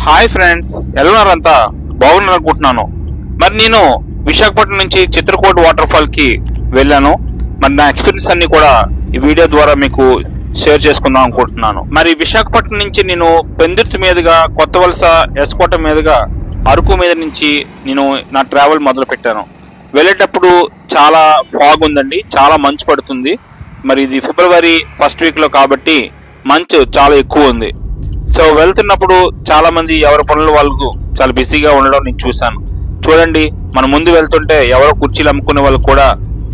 Hi friends, ఎలా ఉన్నారంతా? బాగున్నారు అనుకుంటున్నాను. మరి నేను విశాఖపట్నం నుంచి చిత్రకూట వాటర్ ఫాల్ కి వెళ్ళాను. మరి నా ఎక్స్పీరియన్స్ అన్ని కూడా ఈ వీడియో ద్వారా మీకు షేర్ చేసుకుందాం అనుకుంటున్నాను. మరి విశాఖపట్నం నుంచి నేను పెందుర్తి మీదుగా, కొత్త వలస, ఎస్కోట మీదుగా అరకు మీద నుంచి నేను నా ట్రావెల్ మొదలు పెట్టాను. వెళ్ళేటప్పుడు చాలా ఫాగ్ ఉందండి, చాలా మంచు పడుతుంది. మరి ఇది ఫిబ్రవరి ఫస్ట్ వీక్ లో కాబట్టి మంచు చాలా ఎక్కువ ఉంది. సో వెళ్తున్నప్పుడు చాలా మంది ఎవరి పనుల వాళ్ళకు చాలా బిజీగా ఉండడం నేను చూశాను. చూడండి, మన ముందు వెళ్తుంటే ఎవరో కుర్చీలు అమ్ముకునే వాళ్ళు కూడా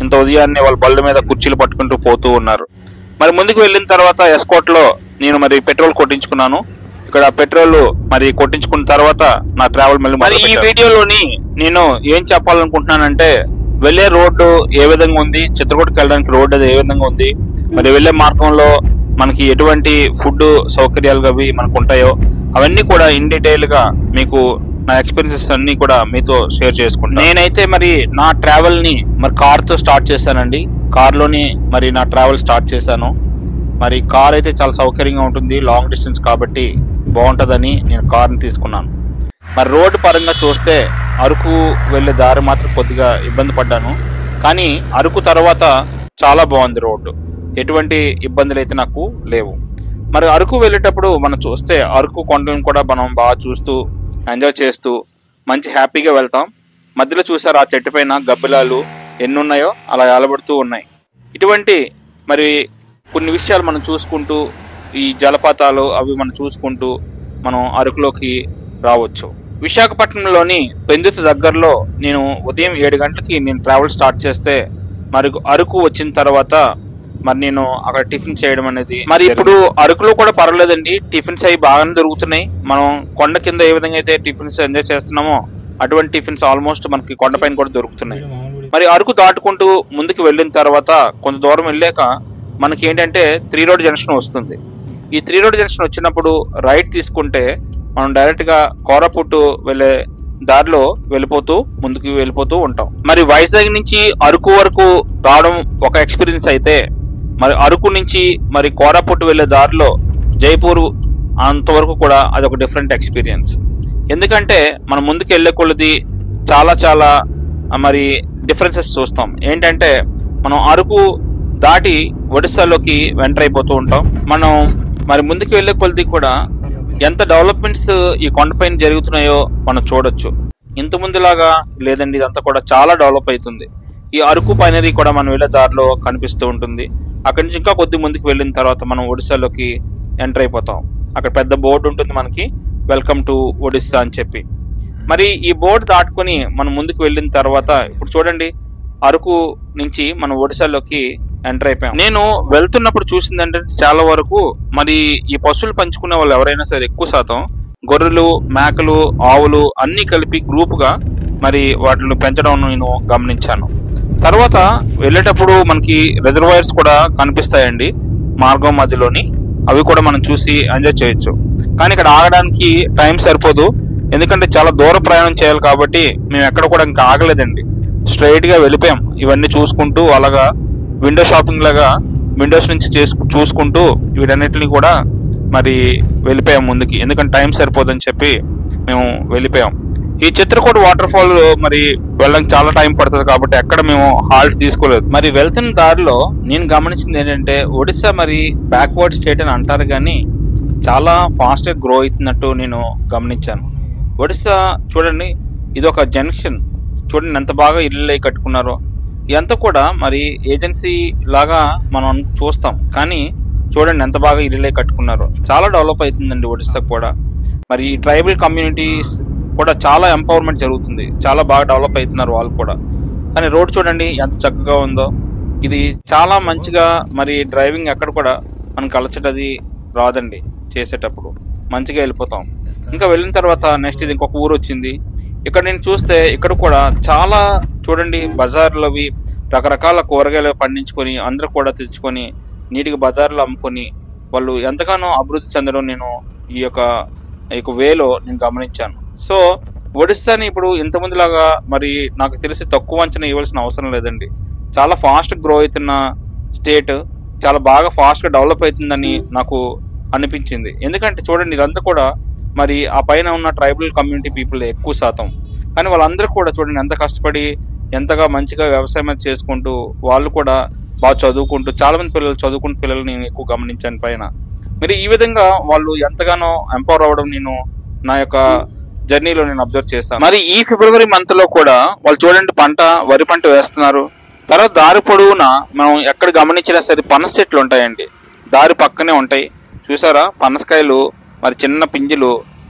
ఇంత ఉదయాన్నే వాళ్ళ బళ్ళ మీద కుర్చీలు పట్టుకుంటూ పోతూ ఉన్నారు. మరి ముందుకు వెళ్ళిన తర్వాత ఎస్కోట్ లో నేను మరి పెట్రోల్ కొట్టించుకున్నాను. ఇక్కడ పెట్రోల్ మరి కొట్టించుకున్న తర్వాత నా ట్రావెల్ మరి ఈ వీడియోలోని నేను ఏం చెప్పాలనుకుంటున్నానంటే, వెళ్లే రోడ్డు ఏ విధంగా ఉంది, చిత్రకూటకి వెళ్ళడానికి రోడ్డు అది ఏ విధంగా ఉంది, మరి వెళ్లే మార్గంలో మనకి ఎటువంటి ఫుడ్ సౌకర్యాలు అవి మనకు ఉంటాయో అవన్నీ కూడా ఇన్ డీటెయిల్ గా మీకు నా ఎక్స్పీరియన్సెస్ అన్ని కూడా మీతో షేర్ చేసుకుంటాను. నేనైతే మరి నా ట్రావెల్ ని మరి కార్ తో స్టార్ట్ చేశానండి. కార్ లోని మరి నా ట్రావెల్ స్టార్ట్ చేశాను. మరి కార్ అయితే చాలా సౌకర్యంగా ఉంటుంది, లాంగ్ డిస్టెన్స్ కాబట్టి బాగుంటుందని నేను కార్ ని తీసుకున్నాను. మరి రోడ్డు పరంగా చూస్తే అరకు వెళ్లే దారి మాత్రం కొద్దిగా ఇబ్బంది పడ్డాను, కానీ అరకు తర్వాత చాలా బాగుంది రోడ్డు. ఎటువంటి ఇబ్బందులు అయితే నాకు లేవు. మరి అరకు వెళ్ళేటప్పుడు మనం చూస్తే అరకు కొండలను కూడా మనం బాగా చూస్తూ ఎంజాయ్ చేస్తూ మంచి హ్యాపీగా వెళ్తాం. మధ్యలో చూసారు ఆ చెట్టు పైన గబ్బిలాలు ఎన్ని ఉన్నాయో అలా ఏలబడుతూ ఉన్నాయి. ఇటువంటి మరి కొన్ని విషయాలు మనం చూసుకుంటూ, ఈ జలపాతాలు అవి మనం చూసుకుంటూ మనం అరకులోకి రావచ్చు. విశాఖపట్నంలోని పెందుర్తి దగ్గరలో నేను ఉదయం 7 గంటలకి నేను ట్రావెల్ స్టార్ట్ చేస్తే మరి అరకు వచ్చిన తర్వాత మరి నేను అక్కడ టిఫిన్ చేయడం అనేది, మరి ఇప్పుడు అరకులో కూడా పర్వాలేదండి, టిఫిన్స్ అవి బాగానే దొరుకుతున్నాయి. మనం కొండ కింద ఏ విధంగా అయితే టిఫిన్స్ ఎంజాయ్ చేస్తున్నామో అటువంటి టిఫిన్స్ ఆల్మోస్ట్ మనకి కొండపైన కూడా దొరుకుతున్నాయి. మరి అరకు దాటుకుంటూ ముందుకు వెళ్ళిన తర్వాత కొంత దూరం వెళ్ళాక మనకి ఏంటంటే 3 రోడ్ జంక్షన్ వస్తుంది. ఈ 3 రోడ్ జంక్షన్ వచ్చినప్పుడు రైట్ తీసుకుంటే మనం డైరెక్ట్ గా కోరాపుట్టు వెళ్ళే దారిలో ముందుకు వెళ్ళిపోతూ ఉంటాం. మరి వైజాగ్ నుంచి అరకు వరకు రావడం ఒక ఎక్స్పీరియన్స్ అయితే, మరి అరకు నుంచి మరి కోరాపుట్టు వెళ్లే దారిలో జైపూర్ అంతవరకు కూడా అదొక డిఫరెంట్ ఎక్స్పీరియన్స్. ఎందుకంటే మనం ముందుకు వెళ్లే కొలది చాలా చాలా మరి డిఫరెన్సెస్ చూస్తాం. ఏంటంటే మనం అరకు దాటి ఒడిస్సాలోకి ఎంటర్ అయిపోతూ ఉంటాం. మనం మరి ముందుకు వెళ్లే కొలది కూడా ఎంత డెవలప్మెంట్స్ ఈ కొండపైన జరుగుతున్నాయో మనం చూడొచ్చు. ఇంత ముందులాగా లేదండి, ఇదంతా కూడా చాలా డెవలప్ అవుతుంది. ఈ అరకు పైనరీ కూడా మనం వెళ్ళే దారిలో కనిపిస్తూ ఉంటుంది. అక్కడి నుంచి ఇంకా కొద్ది ముందుకు వెళ్ళిన తర్వాత మనం ఒడిస్సాలోకి ఎంటర్ అయిపోతాం. అక్కడ పెద్ద బోర్డు ఉంటుంది మనకి, వెల్కమ్ టు ఒడిస్సా అని చెప్పి. మరి ఈ బోర్డు దాటుకుని మనం ముందుకు వెళ్ళిన తర్వాత ఇప్పుడు చూడండి, అరకు నుంచి మనం ఒడిస్సాలోకి ఎంటర్ అయిపోయాం. నేను వెళ్తున్నప్పుడు చూసిందంటే చాలా వరకు మరి ఈ పశువులు పంచుకునే వాళ్ళు ఎవరైనా సరే ఎక్కువ శాతం గొర్రెలు, మేకలు, ఆవులు అన్ని కలిపి గ్రూప్ గా మరి వాటిని పెంచడం నేను గమనించాను. తర్వాత వెళ్ళేటప్పుడు మనకి రిజర్వాయర్స్ కూడా కనిపిస్తాయండి మార్గం మధ్యలోని, అవి కూడా మనం చూసి ఎంజాయ్ చేయొచ్చు. కానీ ఇక్కడ ఆగడానికి టైం సరిపోదు, ఎందుకంటే చాలా దూర ప్రయాణం చేయాలి కాబట్టి మేము ఎక్కడ కూడా ఇంకా ఆగలేదండి. స్ట్రైట్ గా వెళ్ళిపోయాం. ఇవన్నీ చూసుకుంటూ అలాగా విండో షాపింగ్ లాగా విండోస్ నుంచి చూసుకుంటూ వీటన్నిటిని కూడా మరి వెళ్ళిపోయాం ముందుకి, ఎందుకంటే టైం సరిపోదని చెప్పి మేము వెళ్ళిపోయాం. ఈ చిత్రకూట వాటర్ ఫాల్ మరి వెళ్ళడానికి చాలా టైం పడుతుంది కాబట్టి ఎక్కడ మేము హాల్ట్ తీసుకోలేదు. మరి వెళ్తున్న దారిలో నేను గమనించింది ఏంటంటే, ఒడిస్సా మరి బ్యాక్వర్డ్ స్టేట్ అని అంటారు కానీ చాలా ఫాస్ట్ గా గ్రో అవుతున్నట్టు నేను గమనించాను. ఒడిస్సా చూడండి, ఇది ఒక జంక్షన్. చూడండి ఎంత బాగా ఇల్లు కట్టుకున్నారో. ఇదంతా కూడా మరి ఏజెన్సీ లాగా మనం చూస్తాం, కానీ చూడండి ఎంత బాగా ఇల్లు కట్టుకున్నారో. చాలా డెవలప్ అవుతుందండి ఒడిస్సా కూడా. మరి ఈ ట్రైబల్ కమ్యూనిటీస్ కూడా చాలా ఎంపవర్మెంట్ జరుగుతుంది, చాలా బాగా డెవలప్ అవుతున్నారు వాళ్ళు కూడా. కానీ రోడ్ చూడండి ఎంత చక్కగా ఉందో. ఇది చాలా మంచిగా మరి డ్రైవింగ్ ఎక్కడ కూడా మనకు అలచటది రాదండి, చేసేటప్పుడు మంచిగా వెళ్ళిపోతాం. ఇంకా వెళ్ళిన తర్వాత నెక్స్ట్ ఇది ఇంకొక ఊరు వచ్చింది. ఇక్కడ నేను చూస్తే ఇక్కడ కూడా చాలా చూడండి బజార్లు అవి రకరకాల కూరగాయలు పండించుకొని అందరూ కూడా తెచ్చుకొని నీటికి బజార్లో అమ్ముకొని వాళ్ళు ఎంతగానో అభివృద్ధి చెందడం నేను ఈ యొక్క వేలో నేను గమనించాను. సో ఒడిస్సాని ఇప్పుడు ఇంతమంది లాగా మరి నాకు తెలిసి తక్కువ అంచనా ఇవ్వాల్సిన అవసరం లేదండి. చాలా ఫాస్ట్ గ్రో అవుతున్న స్టేట్, చాలా బాగా ఫాస్ట్ గా డెవలప్ అవుతుందని నాకు అనిపించింది. ఎందుకంటే చూడండి ఇదంతా కూడా మరి ఆ పైన ఉన్న ట్రైబల్ కమ్యూనిటీ పీపుల్ ఎక్కువ శాతం. కానీ వాళ్ళందరూ కూడా చూడండి ఎంత కష్టపడి ఎంతగా మంచిగా వ్యవసాయం అది చేసుకుంటూ వాళ్ళు కూడా బాగా చదువుకుంటూ, చాలా మంది పిల్లలు చదువుకుంటున్న పిల్లలు నేను ఎక్కువ గమనించాను పైన. మరి ఈ విధంగా వాళ్ళు ఎంతగానో ఎంపవర్ అవ్వడం నేను నా యొక్క జర్నీలో నేను అబ్జర్వ్ చేశాను. మరి ఈ ఫిబ్రవరి మంత్ లో కూడా వాళ్ళు చూడండి వరి పంట వేస్తున్నారు. తర్వాత దారి పొడవునా మనం ఎక్కడ గమనించినా సరే పనస చెట్లు ఉంటాయండి, దారి పక్కనే ఉంటాయి. చూసారా పనసకాయలు మరి చిన్న పింజలు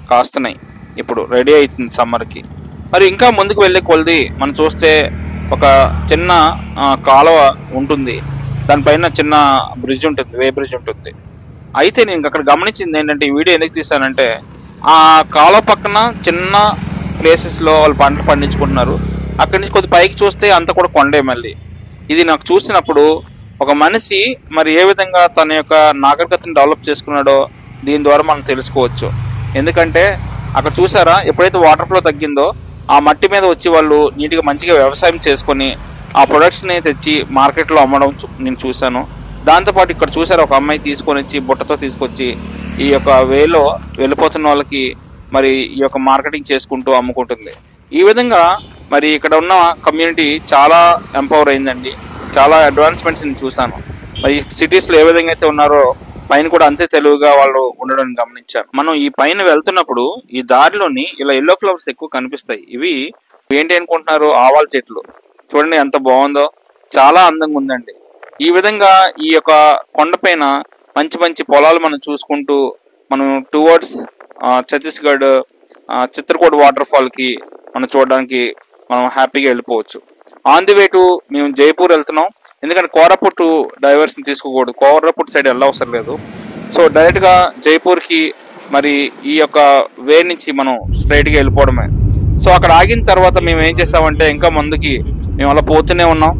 కాస్తున్నాయి, ఇప్పుడు రెడీ అవుతుంది సమ్మర్కి. మరి ఇంకా ముందుకు వెళ్ళే కొలది మనం చూస్తే ఒక చిన్న కాలువ ఉంటుంది, దానిపైన చిన్న బ్రిడ్జ్ ఉంటుంది, వే బ్రిడ్జ్ ఉంటుంది. అయితే నేను అక్కడ గమనించింది ఏంటంటే, ఈ వీడియో ఎందుకు తీసానంటే ఆ కాలువ పక్కన చిన్న ప్లేసెస్లో వాళ్ళు పంటలు పండించుకుంటున్నారు. అక్కడి నుంచి కొద్ది పైకి చూస్తే అంత కూడా కొండే. మళ్ళీ ఇది నాకు చూసినప్పుడు ఒక మనిషి మరి ఏ విధంగా తన యొక్క నాగరికతను డెవలప్ చేసుకున్నాడో దీని ద్వారా మనం తెలుసుకోవచ్చు. ఎందుకంటే అక్కడ చూసారా ఎప్పుడైతే వాటర్ ఫ్లో తగ్గిందో ఆ మట్టి మీద వచ్చి వాళ్ళు నీట్గా మంచిగా వ్యవసాయం చేసుకొని ఆ ప్రొడక్ట్స్ని తెచ్చి మార్కెట్లో అమ్మడం నేను చూశాను. దాంతోపాటు ఇక్కడ చూసారా ఒక అమ్మాయి తీసుకొని వచ్చి బుట్టతో తీసుకొచ్చి ఈ యొక్క వేలో వెళ్ళిపోతున్న వాళ్ళకి మరి ఈ యొక్క మార్కెటింగ్ చేసుకుంటూ అమ్ముకుంటుంది. ఈ విధంగా మరి ఇక్కడ ఉన్న కమ్యూనిటీ చాలా ఎంపవర్ అయిందండి. చాలా అడ్వాన్స్మెంట్స్ నేను చూశాను. మరి సిటీస్లో ఏ విధంగా అయితే ఉన్నారో పైన కూడా అంతే తెలివిగా వాళ్ళు ఉండడం గమనించాను. మనం ఈ పైన వెళ్తున్నప్పుడు ఈ దారిలోని ఇలా ఎల్లో ఫ్లవర్స్ ఎక్కువ కనిపిస్తాయి. ఇవి ఏంటి అనుకుంటున్నారు? ఆవాల చెట్లు. చూడండి ఎంత బాగుందో, చాలా అందంగా ఉందండి. ఈ విధంగా ఈ యొక్క కొండపైన మంచి మంచి పొలాలు మనం చూసుకుంటూ మనం towards Chhattisgarh Chitrakoot water fall కి మనం చూడడానికి మనం హ్యాపీగా వెళ్ళిపోవచ్చు. ఆన్ ది వే టు మేము జైపూర్ వెళ్తున్నాం. ఎందుకంటే కోరాపుట్ డైవర్స్ ని తీసుకోకూడదు, కోరాపుట్ సైడ్ వెళ్ళవసరం లేదు. సో డైరెక్ట్ గా జైపూర్ కి మరి ఈ యొక్క వే నుంచి మనం స్ట్రైట్ గా వెళ్ళిపోవడమే. సో అక్కడ ఆగిన తర్వాత మేము ఏం చేసామంటే ఇంకా ముందుకి మేము అలా పోతూనే ఉన్నాం.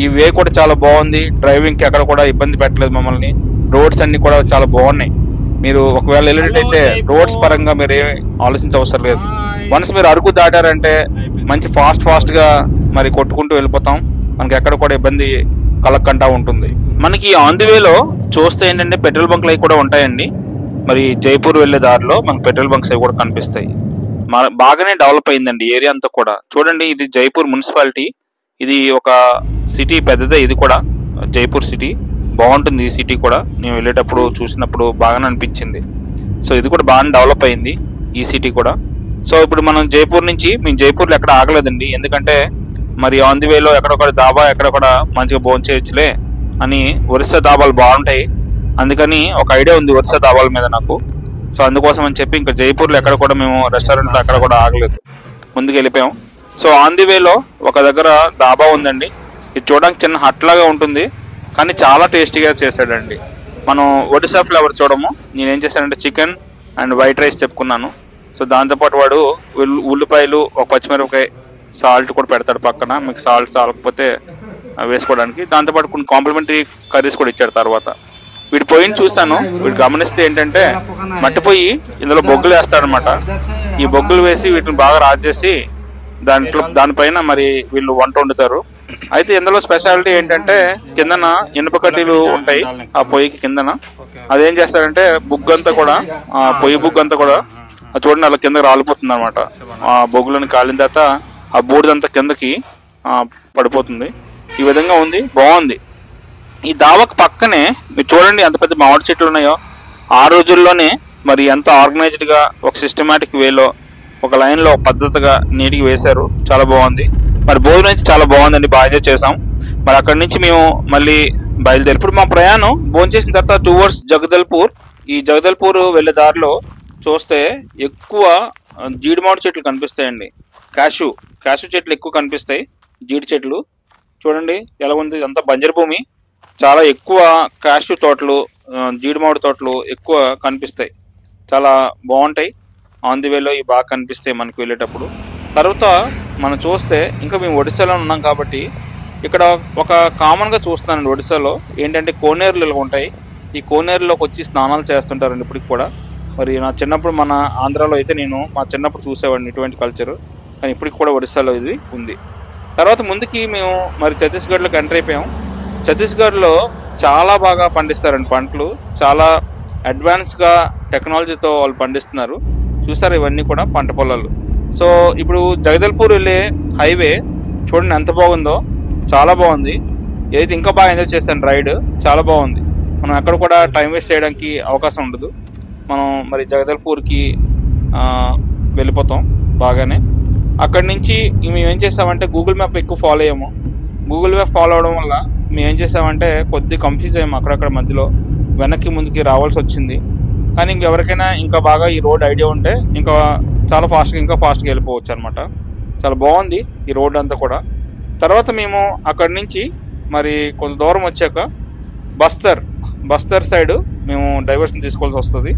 ఈ వే కూడా చాలా బాగుంది, డ్రైవింగ్ కి ఎక్కడ కూడా ఇబ్బంది పెట్టలేదు మమ్మల్ని. రోడ్స్ అన్ని కూడా చాలా బాగున్నాయి. మీరు ఒకవేళ వెళ్ళినట్టయితే రోడ్స్ పరంగా మీరు ఏమి ఆలోచించవసరం లేదు. వన్స్ మీరు అరకు దాటారంటే మంచి ఫాస్ట్ గా మరి కొట్టుకుంటూ వెళ్ళిపోతాం. మనకి ఎక్కడ కూడా ఇబ్బంది కలగకుండా ఉంటుంది. మనకి ఆన్ ది వేలో చూస్తే ఏంటంటే పెట్రోల్ బంక్లు అవి కూడా ఉంటాయండి. మరి జైపూర్ వెళ్లే దారిలో మనకు పెట్రోల్ బంక్స్ అవి కూడా కనిపిస్తాయి. బాగానే డెవలప్ అయిందండి ఏరియా అంతా కూడా. చూడండి ఇది జైపూర్ మున్సిపాలిటీ, ఇది ఒక సిటీ పెద్దదే. ఇది కూడా జైపూర్ సిటీ బాగుంటుంది. ఈ సిటీ కూడా నేను వెళ్ళేటప్పుడు చూసినప్పుడు బాగానే అనిపించింది. సో ఇది కూడా బాగానే డెవలప్ అయింది ఈ సిటీ కూడా. సో ఇప్పుడు మనం జైపూర్ నుంచి మేము జైపూర్లో ఎక్కడ ఆగలేదండి. ఎందుకంటే మరి ఆన్ ది వేలో ఎక్కడొక్కడ దాబా ఎక్కడొక్కడ మంచిగా భోజనం చేయొచ్చులే అని. ఒరిస్సా దాబాలు బాగుంటాయి, అందుకని ఒక ఐడియా ఉంది ఒరిస్సా దాబాల మీద నాకు. సో అందుకోసం అని చెప్పి ఇంకా జైపూర్లో ఎక్కడ కూడా మేము రెస్టారెంట్లో ఎక్కడ కూడా ఆగలేదు, ముందుకు వెళ్ళిపోయాం. సో ఆన్ ది వేలో ఒక దగ్గర దాబా ఉందండి. ఇది చూడడానికి చిన్న హట్ లాగా ఉంటుంది, కానీ చాలా టేస్టీగా చేశాడండి. మనం ఒడిశా ఫ్లేవర్ చూడము. నేనేం చేశానంటే చికెన్ అండ్ వైట్ రైస్ చెప్పుకున్నాను. సో దాంతోపాటు వాడు ఉల్లిపాయలు, ఒక పచ్చిమిరపకాయ, సాల్ట్ కూడా పెడతాడు పక్కన, మీకు సాల్ట్ చాలకపోతే వేసుకోవడానికి. దాంతోపాటు కొన్ని కాంప్లిమెంటరీ కర్రీస్ కూడా ఇచ్చాడు. తర్వాత వీడి పొయ్యిని చూశాను. వీడు గమనిస్తే ఏంటంటే మట్టి పొయ్యి, ఇందులో బొగ్గులు వేస్తాడనమాట. ఈ బొగ్గులు వేసి వీటిని బాగా రాజేసి దానిపైన మరి వీళ్ళు వంట వండుతారు. అయితే ఇందులో స్పెషాలిటీ ఏంటంటే కిందన ఇనుప కడ్డీలు ఉంటాయి ఆ పొయ్యికి కిందన. అదేం చేస్తాడంటే బుగ్గంతా కూడా, ఆ పొయ్యి బుగ్గంతా కూడా చూడండి అలా కిందకి రాలిపోతుంది అనమాట. ఆ బొగ్గులను కాలిన తర్వాత ఆ బూడిదంతా కిందకి పడిపోతుంది. ఈ విధంగా ఉంది, బాగుంది. ఈ దావాకు పక్కనే మీరు చూడండి ఎంత పెద్ద మామిడి చెట్లు ఉన్నాయో. ఆ రోజుల్లోనే మరి ఎంత ఆర్గనైజ్డ్ గా ఒక సిస్టమేటిక్ వేలో ఒక లైన్ లో పద్ధతిగా నీటికి వేశారు. చాలా బాగుంది. మరి భోజనం నుంచి చాలా బాగుందండి, బాగా ఎంజాయ్ చేసాం. మరి అక్కడి నుంచి మేము మళ్ళీ బయలుదేరి ఇప్పుడు మా ప్రయాణం భోజనం చేసిన తర్వాత టువర్డ్స్ జగదల్పూర్. ఈ జగదల్పూర్ వెళ్లే దారిలో చూస్తే ఎక్కువ జీడి మామిడి చెట్లు కనిపిస్తాయండి. క్యాషు చెట్లు ఎక్కువ కనిపిస్తాయి. జీడి చెట్లు చూడండి ఎలా ఉంది, అంతా బంజరు భూమి. చాలా ఎక్కువ క్యాషు తోటలు, జీడి మామిడి తోటలు ఎక్కువ కనిపిస్తాయి. చాలా బాగుంటాయి. ఆన్ ది వేలో ఇవి బాగా కనిపిస్తాయి మనకు వెళ్ళేటప్పుడు. తర్వాత మనం చూస్తే ఇంకా మేము ఒడిశాలో ఉన్నాం కాబట్టి ఇక్కడ ఒక కామన్గా చూస్తున్నానండి ఒడిశాలో ఏంటంటే కోనేరులు ఉంటాయి. ఈ కోనేరులోకి వచ్చి స్నానాలు చేస్తుంటారండి ఇప్పటికి కూడా. మరి నా చిన్నప్పుడు మన ఆంధ్రాలో అయితే నేను మా చిన్నప్పుడు చూసేవాడిని ఇటువంటి కల్చరు, కానీ ఇప్పటికి కూడా ఒడిశాలో ఇది ఉంది. తర్వాత ముందుకి మేము మరి ఛత్తీస్గఢ్లోకి ఎంటర్ అయిపోయాం. ఛత్తీస్గఢ్లో చాలా బాగా పండిస్తారండి పంటలు. చాలా అడ్వాన్స్గా టెక్నాలజీతో వాళ్ళు పండిస్తున్నారు. చూసారు ఇవన్నీ కూడా పంట పొలాలు. సో ఇప్పుడు జగదల్పూర్ వెళ్ళే హైవే చూడండి ఎంత బాగుందో, చాలా బాగుంది. ఏదైతే ఇంకా బాగా ఎంజాయ్ చేశాను, రైడ్ చాలా బాగుంది. మనం ఎక్కడ కూడా టైం వేస్ట్ చేయడానికి అవకాశం ఉండదు. మనం మరి జగదల్పూర్కి వెళ్ళిపోతాం బాగానే. అక్కడి నుంచి మేము ఏం చేసామంటే గూగుల్ మ్యాప్ ఎక్కువ ఫాలో అయ్యాము. గూగుల్ మ్యాప్ ఫాలో అవడం వల్ల మేము ఏం చేసామంటే కొద్ది కన్ఫ్యూజ్ అయ్యాము, అక్కడక్కడ మధ్యలో వెనక్కి ముందుకి రావాల్సి వచ్చింది. కానీ ఇంకెవరికైనా ఇంకా బాగా ఈ రోడ్ ఐడియా ఉంటే ఇంకా చాలా ఫాస్ట్గా వెళ్ళిపోవచ్చు అనమాట. చాలా బాగుంది ఈ రోడ్ అంతా కూడా. తర్వాత మేము అక్కడి నుంచి మరి కొంత దూరం వచ్చాక బస్తర్ సైడ్ మేము డైవర్షన్ తీసుకోవాల్సి వస్తుంది.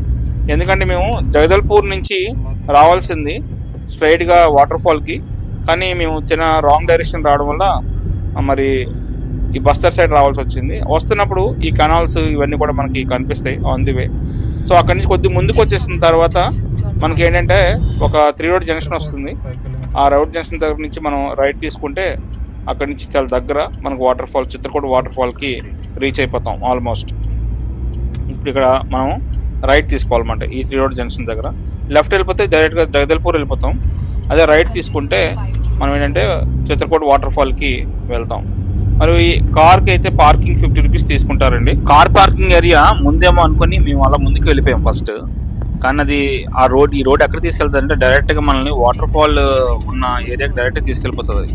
ఎందుకంటే మేము జగదల్పూర్ నుంచి రావాల్సింది స్ట్రైట్గా వాటర్ ఫాల్కి, కానీ మేము చిన్న రాంగ్ డైరెక్షన్ రావడం వల్ల మరి ఈ బస్తర్ సైడ్ రావాల్సి వచ్చింది. వస్తున్నప్పుడు ఈ కెనాల్స్ ఇవన్నీ కూడా మనకి కనిపిస్తాయి ఆన్ ది వే. సో అక్కడి నుంచి కొద్ది ముందుకు వచ్చేసిన తర్వాత మనకి ఏంటంటే ఒక 3 రోడ్ జంక్షన్ వస్తుంది. ఆ రోడ్ జంక్షన్ దగ్గర నుంచి మనం రైట్ తీసుకుంటే అక్కడి నుంచి చాలా దగ్గర మనకు వాటర్ ఫాల్, చిత్రకూట వాటర్ ఫాల్కి రీచ్ అయిపోతాం ఆల్మోస్ట్. ఇప్పుడు ఇక్కడ మనం రైట్ తీసుకోవాలన్నమాట. ఈ 3 రోడ్ జంక్షన్ దగ్గర లెఫ్ట్ వెళ్ళిపోతే డైరెక్ట్గా జగదల్పూర్ వెళ్ళిపోతాం. అదే రైట్ తీసుకుంటే మనం ఏంటంటే చిత్రకూట వాటర్ ఫాల్కి వెళ్తాం. మరి ఈ కార్కి అయితే పార్కింగ్ 50 రూపీస్ తీసుకుంటారండి. కార్ పార్కింగ్ ఏరియా ముందేమో అనుకుని మేము అలా ముందుకు వెళ్ళిపోయాం ఫస్ట్. కానీ అది ఈ రోడ్ ఎక్కడ తీసుకెళ్తారంటే డైరెక్ట్గా మనల్ని వాటర్ ఫాల్ ఉన్న ఏరియాకి డైరెక్ట్గా తీసుకెళ్ళిపోతుంది.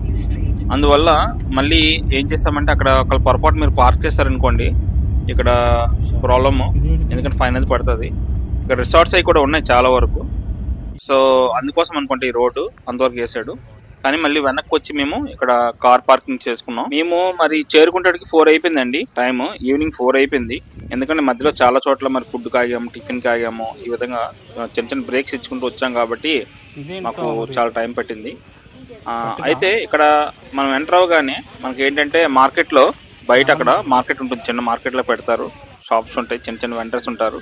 అందువల్ల మళ్ళీ ఏం చేస్తామంటే అక్కడ పొరపాటు మీరు పార్క్ చేస్తారనుకోండి, ఇక్కడ ప్రాబ్లము, ఎందుకంటే ఫైన్ అది పడుతుంది. ఇక్కడ రిసార్ట్స్ అవి కూడా ఉన్నాయి చాలా వరకు. సో అందుకోసం అనుకుంటే ఈ రోడ్డు అంతవరకు వేసాడు. కానీ మళ్ళీ వెనక్కి వచ్చి మేము ఇక్కడ కార్ పార్కింగ్ చేసుకున్నాం. మేము మరి చేరుకుంటానికి 4 అయిపోయిందండి టైం. ఈవినింగ్ 4 అయిపోయింది. ఎందుకంటే మధ్యలో చాలా చోట్ల మరి ఫుడ్ కాగాము, టిఫిన్ కాగాము, ఈ విధంగా చిన్న బ్రేక్స్ ఇచ్చుకుంటూ వచ్చాం కాబట్టి మాకు చాలా టైం పట్టింది. అయితే ఇక్కడ మనం ఎంటర్ అవగానే మనకి ఏంటంటే మార్కెట్లో బయట అక్కడ మార్కెట్ ఉంటుంది, చిన్న మార్కెట్లో పెడతారు, షాప్స్ ఉంటాయి, చిన్న వెండర్స్ ఉంటారు.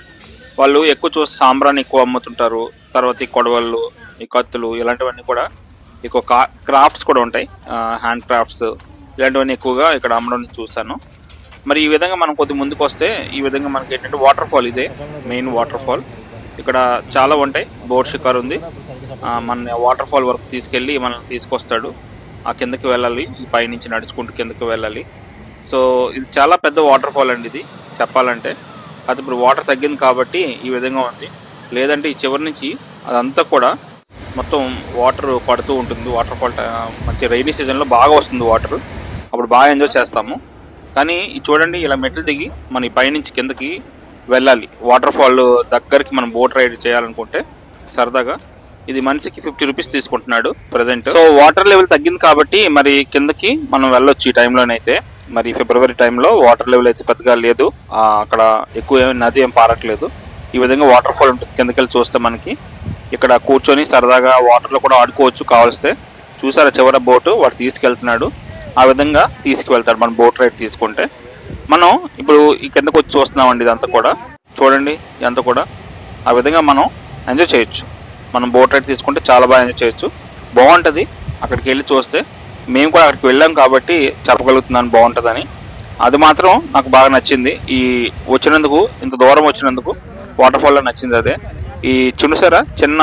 వాళ్ళు ఎక్కువ చూసి సాంబ్రాన్ని ఎక్కువ అమ్ముతుంటారు. తర్వాత ఈ కొడవళ్ళు, ఈ కత్తులు, ఇలాంటివన్నీ కూడా ఎక్కువ క్రాఫ్ట్స్ కూడా ఉంటాయి, హ్యాండ్ క్రాఫ్ట్స్ ఇలాంటివన్నీ ఎక్కువగా ఇక్కడ అమ్మడం చూశాను. మరి ఈ విధంగా మనం కొద్ది ముందుకు వస్తే ఈ విధంగా మనకి ఏంటంటే వాటర్ ఫాల్, ఇదే మెయిన్ వాటర్ ఫాల్. ఇక్కడ చాలా ఉంటాయి, బోట్ షికార్ ఉంది. మన వాటర్ ఫాల్ వరకు తీసుకెళ్ళి మనల్ని తీసుకొస్తాడు. ఆ కిందకి వెళ్ళాలి, ఈ పైనుంచి నడుచుకుంటూ కిందకి వెళ్ళాలి. సో ఇది చాలా పెద్ద వాటర్ ఫాల్ అండి ఇది చెప్పాలంటే. అది ఇప్పుడు వాటర్ తగ్గింది కాబట్టి ఈ విధంగా ఉంది. లేదంటే ఈ చివరి నుంచి అదంతా కూడా మొత్తం వాటర్ పడుతూ ఉంటుంది. వాటర్ ఫాల్ మంచి రైనీ సీజన్లో బాగా వస్తుంది వాటర్, అప్పుడు బాగా ఎంజాయ్ చేస్తాము. కానీ చూడండి ఇలా మెట్లు దిగి మన ఈ పైనుంచి కిందకి వెళ్ళాలి. వాటర్ ఫాల్ దగ్గరికి మనం బోట్ రైడ్ చేయాలనుకుంటే సరదాగా ఇది మనిషికి 50 రూపీస్ తీసుకుంటున్నాడు ప్రజెంట్. సో వాటర్ లెవెల్ తగ్గింది కాబట్టి మరి కిందకి మనం వెళ్ళొచ్చు ఈ టైంలోనైతే. మరి ఫిబ్రవరి టైంలో వాటర్ లెవెల్ అయితే పెద్దగా లేదు, అక్కడ ఎక్కువ నది ఏం పారట్లేదు. ఈ విధంగా వాటర్ ఫాల్ ఉంటుంది. కిందకి వెళ్ళి చూస్తే మనకి ఇక్కడ కూర్చొని సరదాగా వాటర్లో కూడా ఆడుకోవచ్చు కావలిస్తే. చూసారా చివర బోటు వాడు తీసుకెళ్తున్నాడు, ఆ విధంగా తీసుకువెళ్తాడు మన బోట్ రైడ్ తీసుకుంటే. మనం ఇప్పుడు ఈ కిందకు వచ్చి చూస్తున్నామండి, ఇదంతా కూడా చూడండి, ఇదంతా కూడా ఆ విధంగా మనం ఎంజాయ్ చేయొచ్చు. మనం బోట్ రైడ్ తీసుకుంటే చాలా బాగా ఎంజాయ్ చేయొచ్చు, బాగుంటుంది. అక్కడికి వెళ్ళి చూస్తే మేము కూడా అక్కడికి వెళ్ళాం కాబట్టి చెప్పగలుగుతున్నాను బాగుంటుందని. అది మాత్రం నాకు బాగా నచ్చింది. ఈ వచ్చినందుకు, ఇంత దూరం వచ్చినందుకు వాటర్ ఫాల్లో నచ్చింది అదే. ఈ చూసారా చిన్న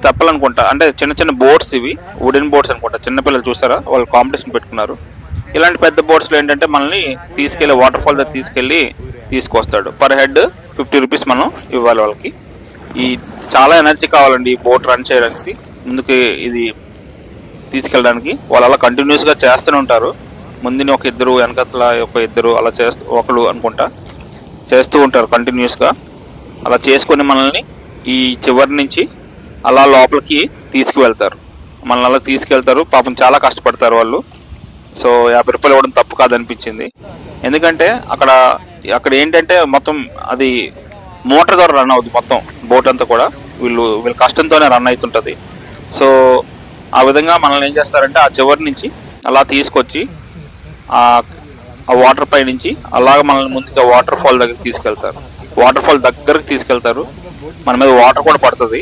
తెప్పలు అనుకుంటా, అంటే చిన్న బోట్స్, ఇవి వుడెన్ బోట్స్ అనుకుంటా. చిన్నపిల్లలు చూసారా, వాళ్ళు కాంపిటీషన్ పెట్టుకున్నారు. ఇలాంటి పెద్ద బోట్స్లో ఏంటంటే మనల్ని తీసుకెళ్ళి వాటర్ ఫాల్ దగ్గర తీసుకొస్తాడు. పర్ హెడ్ 50 రూపీస్ మనం ఇవ్వాలి వాళ్ళకి. ఈ చాలా ఎనర్జీ కావాలండి ఈ బోట్ రన్ చేయడానికి, ముందుకు ఇది తీసుకెళ్ళడానికి. వాళ్ళు అలా కంటిన్యూస్గా చేస్తూనే ఉంటారు. ముందుని ఒక ఇద్దరు, వెనకతల ఒక ఇద్దరు, అలా ఒకళ్ళు అనుకుంటా చేస్తూ ఉంటారు కంటిన్యూస్గా. అలా చేసుకొని మనల్ని ఈ చివరి నుంచి అలా లోపలికి తీసుకువెళ్తారు. మనల్ని అలా తీసుకెళ్తారు. పాపం చాలా కష్టపడతారు వాళ్ళు. సో 50 రూపాయలు ఇవ్వడం తప్పు కాదనిపించింది. ఎందుకంటే అక్కడ ఏంటంటే మొత్తం అది మోటార్ ద్వారా రన్ అవుతుంది మొత్తం బోట్ అంతా కూడా. వీళ్ళ కష్టంతోనే రన్ అవుతుంటుంది. సో ఆ విధంగా మనల్ని ఏం చేస్తారంటే ఆ చివరి నుంచి అలా తీసుకొచ్చి ఆ వాటర్ పై నుంచి అలాగ మనల్ని ముందుగా వాటర్ ఫాల్ దగ్గరికి తీసుకెళ్తారు. వాటర్ ఫాల్ దగ్గరకు తీసుకెళ్తారు, మన మీద వాటర్ కూడా పడుతుంది,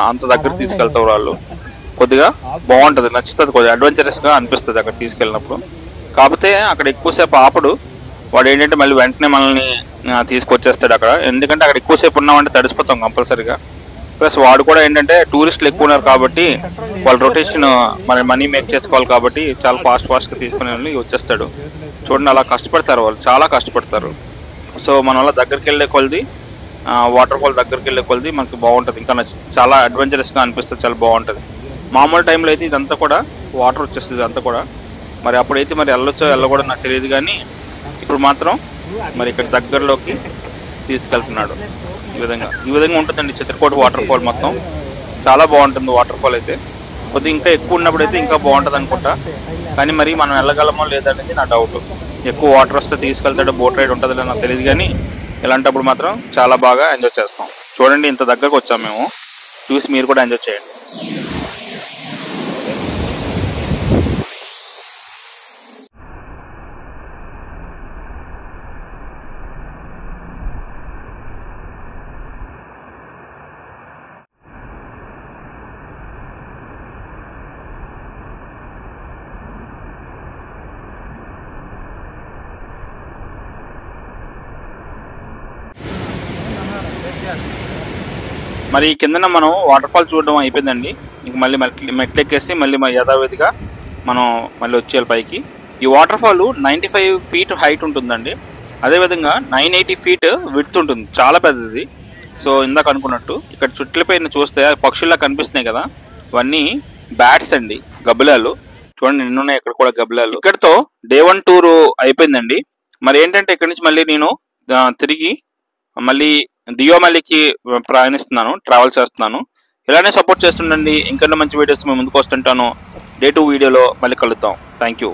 అంత దగ్గరకు తీసుకెళ్తారు వాళ్ళు. కొద్దిగా బాగుంటుంది, నచ్చుతుంది, కొద్దిగా అడ్వెంచరస్గా అనిపిస్తుంది అక్కడ తీసుకెళ్ళినప్పుడు. కాకపోతే అక్కడ ఎక్కువసేపు ఆపడు వాడు. ఏంటంటే మళ్ళీ వెంటనే మనల్ని తీసుకొచ్చేస్తాడు అక్కడ. ఎందుకంటే అక్కడ ఎక్కువసేపు ఉన్నామంటే తడిసిపోతాం కంపల్సరీగా. ప్లస్ వాడు కూడా ఏంటంటే టూరిస్టులు ఎక్కువ ఉన్నారు కాబట్టి వాళ్ళ రొటేషన్ మన మనీ మేక్ చేసుకోవాలి కాబట్టి చాలా ఫాస్ట్గా తీసుకుని వెళ్ళి వచ్చేస్తాడు. చూడండి అలా కష్టపడతారు వాళ్ళు, చాలా కష్టపడతారు. సో మన వల్ల దగ్గరికి వెళ్ళే కొలది వాటర్ ఫాల్ దగ్గరికి వెళ్ళే కొలది మనకి బాగుంటుంది, ఇంకా చాలా అడ్వెంచరస్గా అనిపిస్తుంది, చాలా బాగుంటుంది. మామూలు టైంలో అయితే ఇదంతా కూడా వాటర్ వచ్చేస్తుంది ఇదంతా కూడా. మరి అప్పుడైతే మరి వెళ్ళొచ్చో వెళ్ళకూడదు నాకు తెలియదు, కానీ ఇప్పుడు మాత్రం మరి ఇక్కడ దగ్గరలోకి తీసుకెళ్తున్నాడు. ఈ విధంగా ఉంటుందండి చిత్రకూట వాటర్ ఫాల్. మొత్తం చాలా బాగుంటుంది వాటర్ ఫాల్ అయితే. కొద్దిగా ఇంకా ఎక్కువ ఉన్నప్పుడు అయితే ఇంకా బాగుంటుంది అనుకుంటా, కానీ మరి మనం వెళ్ళగలమో లేదనేది నా డౌట్. ఎక్కువ వాటర్ వస్తే తీసుకెళ్తాడో బోట్ రైడ్ ఉంటుందో నాకు తెలియదు, కానీ ఇలాంటప్పుడు మాత్రం చాలా బాగా ఎంజాయ్ చేస్తాం. చూడండి ఇంత దగ్గరకు వచ్చాం మేము, చూసి మీరు కూడా ఎంజాయ్ చేయండి. మరి కిందన మనం వాటర్ ఫాల్ చూడడం అయిపోయిందండి. ఇంక మళ్ళీ మెట్లెక్కేసి మళ్ళీ యథావిధిగా మనం మళ్ళీ వచ్చేయాలి పైకి. ఈ వాటర్ ఫాల్ 95 feet హైట్ ఉంటుందండి. అదేవిధంగా 980 feet విడ్త్ ఉంటుంది, చాలా పెద్దది. సో ఇందాక అనుకున్నట్టు ఇక్కడ చుట్లపైన చూస్తే పక్షుల్లా కనిపిస్తున్నాయి కదా, ఇవన్నీ బ్యాట్స్ అండి, గబ్బిలాలు. చూడండి నిన్నున్నాయి ఇక్కడ కూడా గబ్బిలాలు. ఇక్కడతో డే 1 టూర్ అయిపోయిందండి. మరి ఏంటంటే ఇక్కడ నుంచి మళ్ళీ నేను తిరిగి మళ్ళీ దియోమల్లికి ప్రయాణిస్తున్నాను, ట్రావెల్ చేస్తున్నాను. ఇలానే సపోర్ట్ చేస్తుండండి. ఇంకన్నా మంచి వీడియోస్ మేము ముందుకు వస్తుంటాను. డే 2 వీడియోలో మళ్ళీ కలుద్దాం. Thank you.